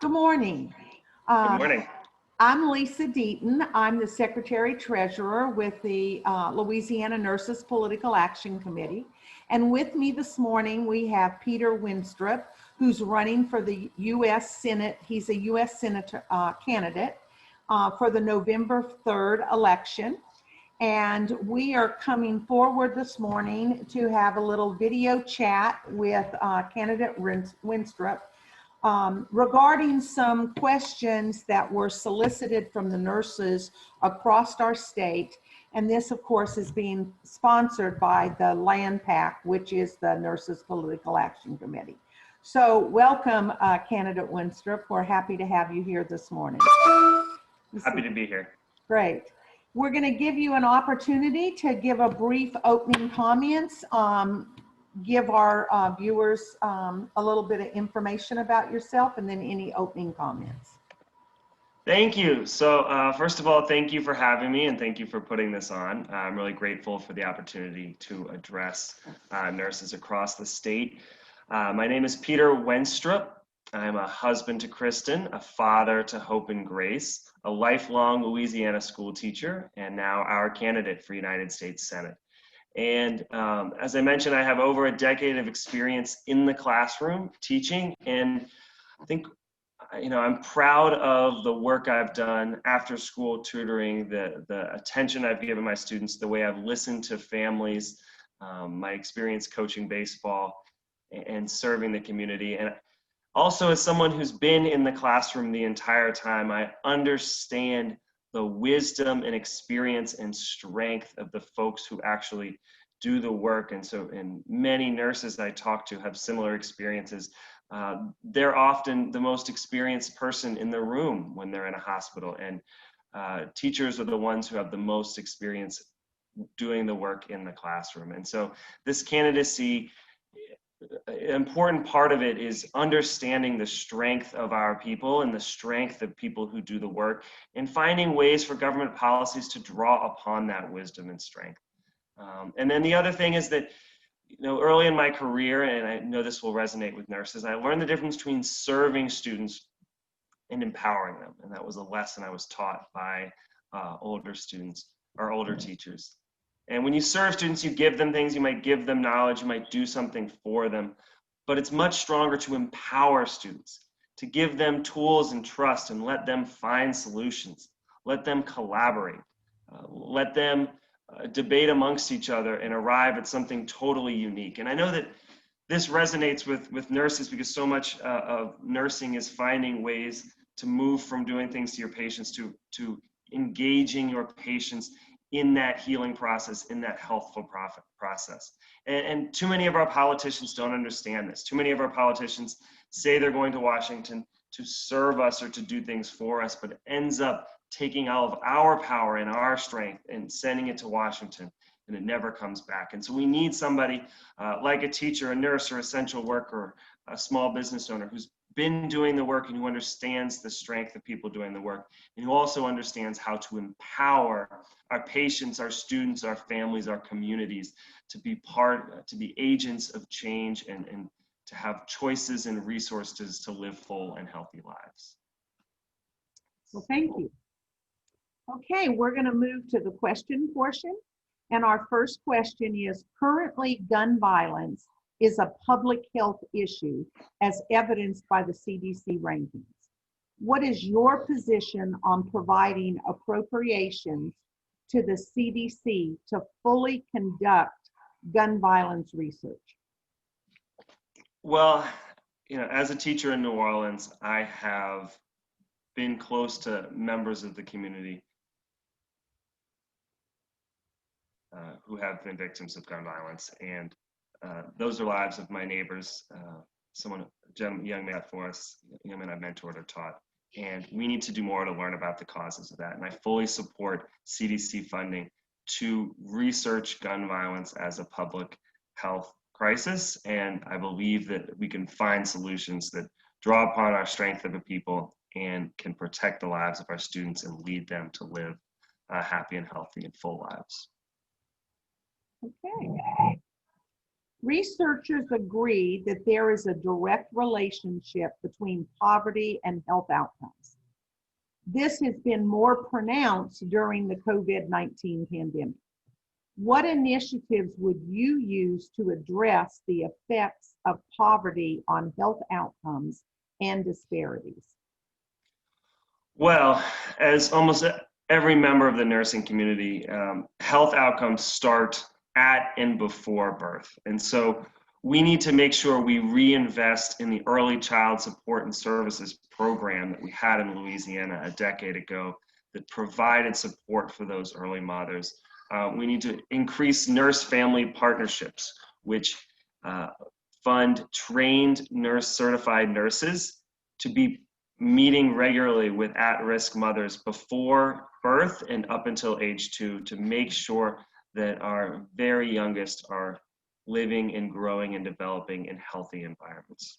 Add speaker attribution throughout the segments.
Speaker 1: Good morning.
Speaker 2: Good
Speaker 1: Um,
Speaker 2: morning.
Speaker 1: I'm Lisa Deaton. I'm the Secretary Treasurer with the Louisiana Nurses Political Action Committee. And with me this morning, we have Peter Wenstrup, who's running for the U.S. Senate. He's a U.S. Senator candidate for the November 3rd election. And we are coming forward this morning to have a little video chat with candidate Wenstrup regarding some questions that were solicited from the nurses across our state. And this, of course, is being sponsored by the Land PAC, which is the Nurses Political Action Committee. So welcome, candidate Wenstrup. We're happy to have you here this morning.
Speaker 2: Happy to be here.
Speaker 1: Great. We're going to give you an opportunity to give a brief opening comments, give our viewers a little bit of information about yourself, and then any opening comments.
Speaker 2: Thank you. So first of all, thank you for having me and thank you for putting this on. I'm really grateful for the opportunity to address nurses across the state. My name is Peter Wenstrup. I'm a husband to Kristen, a father to Hope and Grace, a lifelong Louisiana school teacher, and now our candidate for United States Senate. And as I mentioned, I have over a decade of experience in the classroom teaching, and I think, I'm proud of the work I've done after school tutoring, the attention I've given my students, the way I've listened to families, my experience coaching baseball and serving the community. And also, as someone who's been in the classroom the entire time, I understand the wisdom and experience and strength of the folks who actually do the work. And many nurses I talk to have similar experiences. They're often the most experienced person in the room when they're in a hospital, and teachers are the ones who have the most experience doing the work in the classroom. And so this candidacy, an important part of it is understanding the strength of our people and the strength of people who do the work, and finding ways for government policies to draw upon that wisdom and strength. And then the other thing is that, early in my career, and I know this will resonate with nurses, I learned the difference between serving students and empowering them. And that was a lesson I was taught by older students or older teachers. And when you serve students, you give them things, you might give them knowledge, you might do something for them, but it's much stronger to empower students, to give them tools and trust and let them find solutions, let them collaborate, let them debate amongst each other and arrive at something totally unique. And I know that this resonates with nurses because so much of nursing is finding ways to move from doing things to your patients to engaging your patients in that healing process, in that healthful process. And too many of our politicians don't understand this. Too many of our politicians say they're going to Washington to serve us or to do things for us, but it ends up taking all of our power and our strength and sending it to Washington, and it never comes back. And so we need somebody like a teacher, a nurse, or an essential worker, a small business owner who's been doing the work and who understands the strength of people doing the work, and who also understands how to empower our patients, our students, our families, our communities to be agents of change and to have choices and resources to live full and healthy lives.
Speaker 1: Well, thank you. Okay, we're going to move to the question portion. And our first question is, currently gun violence is a public health issue as evidenced by the CDC rankings. What is your position on providing appropriations to the CDC to fully conduct gun violence research?
Speaker 2: Well, as a teacher in New Orleans, I have been close to members of the community who have been victims of gun violence, and those are lives of my neighbors, young man for us, young man I've mentored or taught, and we need to do more to learn about the causes of that. And I fully support CDC funding to research gun violence as a public health crisis, and I believe that we can find solutions that draw upon our strength of the people and can protect the lives of our students and lead them to live happy and healthy and full lives.
Speaker 1: Okay. Researchers agree that there is a direct relationship between poverty and health outcomes. This has been more pronounced during the COVID-19 pandemic. What initiatives would you use to address the effects of poverty on health outcomes and disparities?
Speaker 2: Well, as almost every member of the nursing community, health outcomes start at and before birth. And so we need to make sure we reinvest in the early child support and services program that we had in Louisiana a decade ago that provided support for those early mothers. We need to increase nurse-family partnerships, which fund trained certified nurses to be meeting regularly with at-risk mothers before birth and up until age 2 to make sure that our very youngest are living and growing and developing in healthy environments.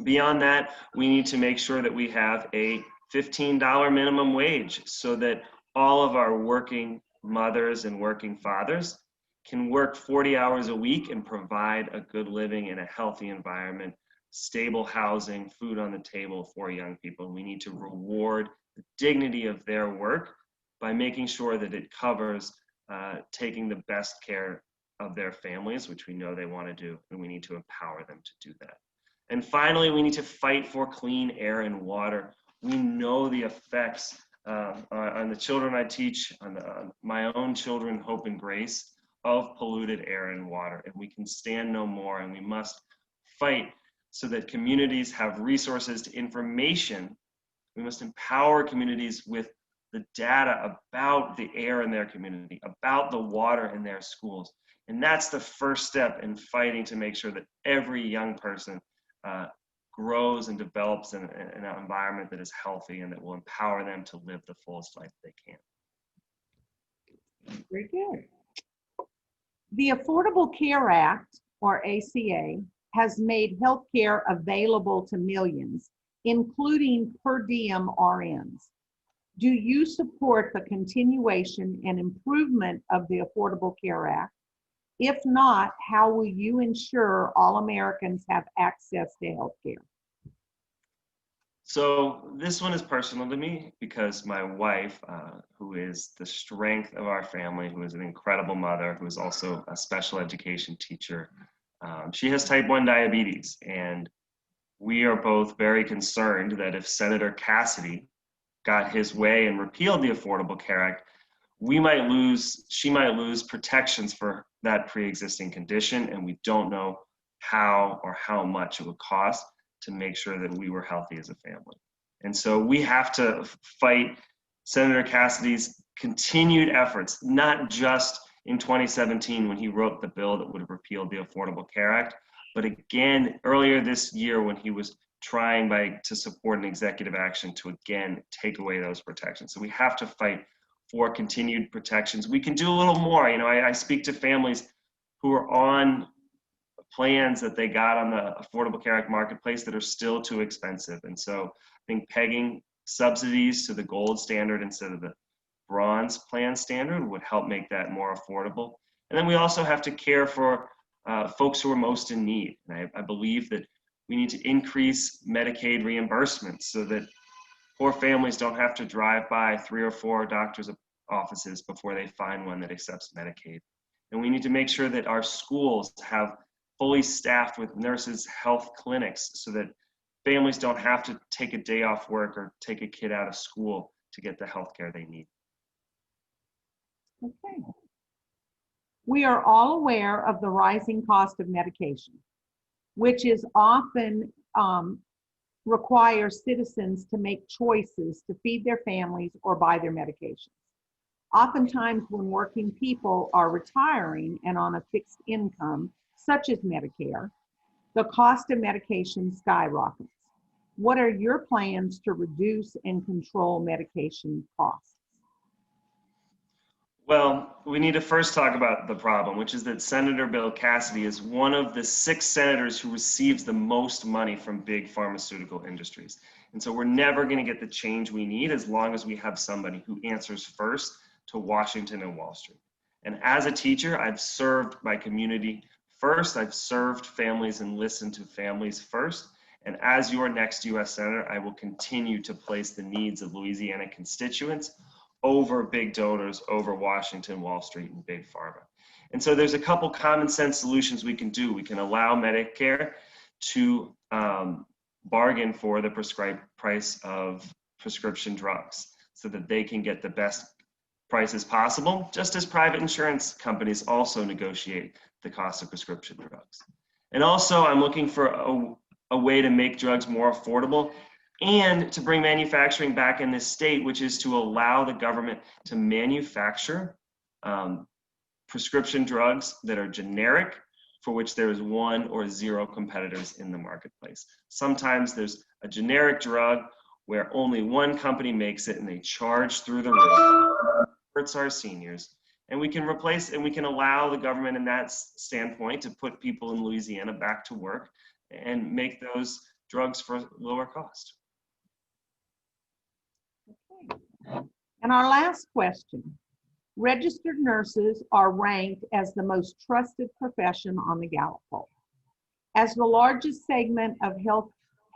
Speaker 2: Beyond that, we need to make sure that we have a $15 minimum wage so that all of our working mothers and working fathers can work 40 hours a week and provide a good living in a healthy environment, stable housing, food on the table for young people. We need to reward the dignity of their work by making sure that it covers taking the best care of their families, which we know they want to do, and we need to empower them to do that. And finally, we need to fight for clean air and water. We know the effects on the children I teach, on my own children, Hope and Grace, of polluted air and water, and we can stand no more, and we must fight so that communities have resources to information. We must empower communities with the data about the air in their community, about the water in their schools. And that's the first step in fighting to make sure that every young person grows and develops in an environment that is healthy and that will empower them to live the fullest life they can.
Speaker 1: Very good. The Affordable Care Act, or ACA, has made health care available to millions, including per diem RNs. Do you support the continuation and improvement of the Affordable Care Act? If not, how will you ensure all Americans have access to health care?
Speaker 2: So this one is personal to me because my wife, who is the strength of our family, who is an incredible mother, who is also a special education teacher, she has type 1 diabetes. And we are both very concerned that if Senator Cassidy got his way and repealed the Affordable Care Act, she might lose protections for that pre-existing condition, and we don't know how or how much it would cost to make sure that we were healthy as a family. And so we have to fight Senator Cassidy's continued efforts, not just in 2017 when he wrote the bill that would have repealed the Affordable Care Act, but again earlier this year when he was trying to support an executive action to again take away those protections. So we have to fight for continued protections. We can do a little more. You know, I speak to families who are on plans that they got on the Affordable Care Act marketplace that are still too expensive. And so I think pegging subsidies to the gold standard instead of the bronze plan standard would help make that more affordable. And then we also have to care for folks who are most in need. And I believe that we need to increase Medicaid reimbursements so that poor families don't have to drive by 3 or 4 doctors' offices before they find one that accepts Medicaid. And we need to make sure that our schools have fully staffed with nurses' health clinics so that families don't have to take a day off work or take a kid out of school to get the health care they need.
Speaker 1: Okay. We are all aware of the rising cost of medication, which is often requires citizens to make choices to feed their families or buy their medications. Oftentimes when working people are retiring and on a fixed income, such as Medicare, the cost of medication skyrockets. What are your plans to reduce and control medication costs?
Speaker 2: Well, we need to first talk about the problem, which is that Senator Bill Cassidy is one of the 6 senators who receives the most money from big pharmaceutical industries. And so we're never going to get the change we need as long as we have somebody who answers first to Washington and Wall Street. And as a teacher, I've served my community first. I've served families and listened to families first. And as your next U.S. Senator, I will continue to place the needs of Louisiana constituents over big donors, over Washington, Wall Street, and big pharma. And so there's a couple common sense solutions we can do. We can allow Medicare to bargain for the prescribed price of prescription drugs so that they can get the best prices possible, just as private insurance companies also negotiate the cost of prescription drugs. And also, I'm looking for a way to make drugs more affordable and to bring manufacturing back in this state, which is to allow the government to manufacture prescription drugs that are generic, for which there is one or zero competitors in the marketplace. Sometimes there's a generic drug where only one company makes it and they charge through the roof. It hurts our seniors. And we can replace and we can allow the government in that standpoint to put people in Louisiana back to work and make those drugs for lower cost.
Speaker 1: Okay. And our last question. Registered nurses are ranked as the most trusted profession on the Gallup poll. As the largest segment of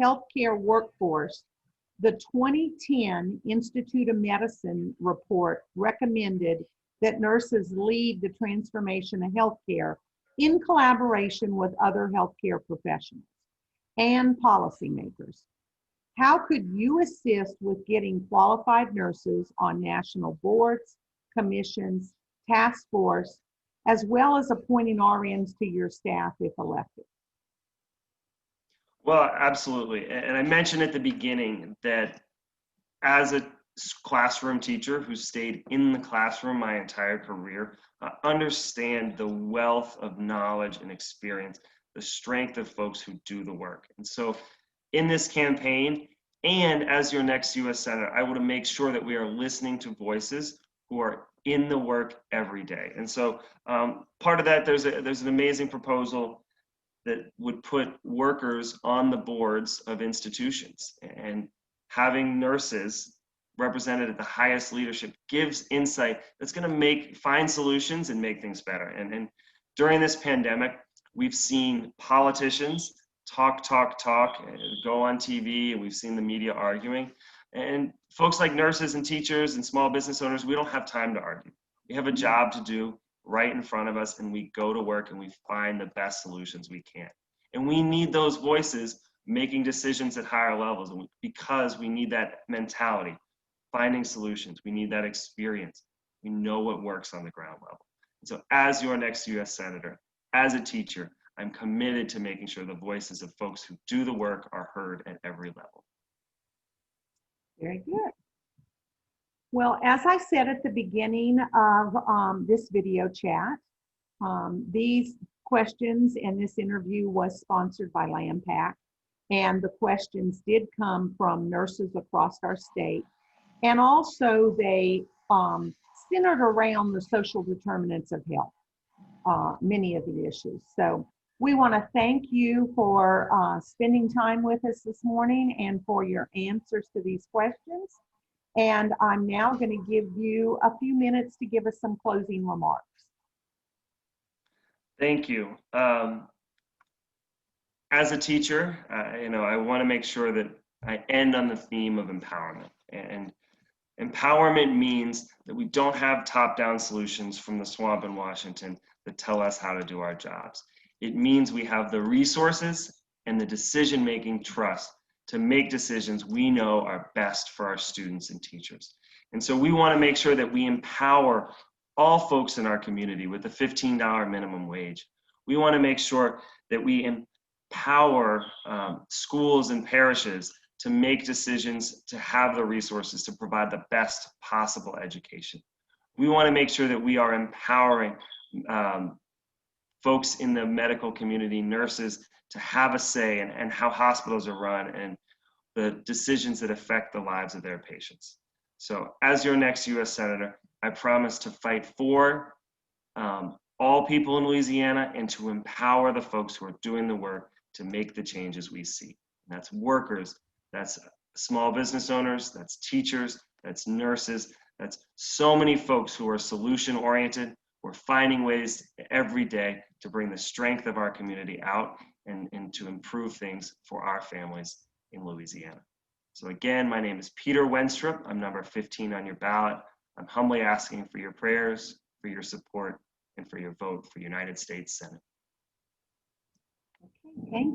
Speaker 1: healthcare workforce, the 2010 Institute of Medicine report recommended that nurses lead the transformation of healthcare in collaboration with other healthcare professionals and policymakers. How could you assist with getting qualified nurses on national boards, commissions, task force, as well as appointing RNs to your staff if elected?
Speaker 2: Well, absolutely. And I mentioned at the beginning that as a classroom teacher who stayed in the classroom my entire career, I understand the wealth of knowledge and experience, the strength of folks who do the work. And so in this campaign, and as your next U.S. Senator, I want to make sure that we are listening to voices who are in the work every day. And so part of that, there's an amazing proposal that would put workers on the boards of institutions, and having nurses represented at the highest leadership gives insight that's going to find solutions and make things better. And during this pandemic, we've seen politicians talk, and go on TV, and we've seen the media arguing. And folks like nurses and teachers and small business owners, we don't have time to argue. We have a job to do right in front of us, and we go to work and we find the best solutions we can. And we need those voices making decisions at higher levels because we need that mentality, finding solutions. We need that experience. We know what works on the ground level. And so as your next U.S. Senator, as a teacher, I'm committed to making sure the voices of folks who do the work are heard at every level.
Speaker 1: Very good. Well, as I said at the beginning of this video chat, these questions and this interview was sponsored by LandPAC, and the questions did come from nurses across our state, and also they centered around the social determinants of health, many of the issues. So we want to thank you for spending time with us this morning and for your answers to these questions. And I'm now going to give you a few minutes to give us some closing remarks.
Speaker 2: Thank you. As a teacher, I want to make sure that I end on the theme of empowerment. And empowerment means that we don't have top-down solutions from the swamp in Washington that tell us how to do our jobs. It means we have the resources and the decision-making trust to make decisions we know are best for our students and teachers. And so we want to make sure that we empower all folks in our community with a $15 minimum wage. We want to make sure that we empower schools and parishes to make decisions, to have the resources to provide the best possible education. We want to make sure that we are empowering folks in the medical community, nurses, to have a say in how hospitals are run and the decisions that affect the lives of their patients. So as your next U.S. Senator, I promise to fight for all people in Louisiana and to empower the folks who are doing the work to make the changes we see. And that's workers, that's small business owners, that's teachers, that's nurses, that's so many folks who are solution-oriented. We're finding ways every day to bring the strength of our community out and to improve things for our families in Louisiana. So again, my name is Peter Wenstrup. I'm number 15 on your ballot. I'm humbly asking for your prayers, for your support, and for your vote for United States Senate.
Speaker 1: Okay.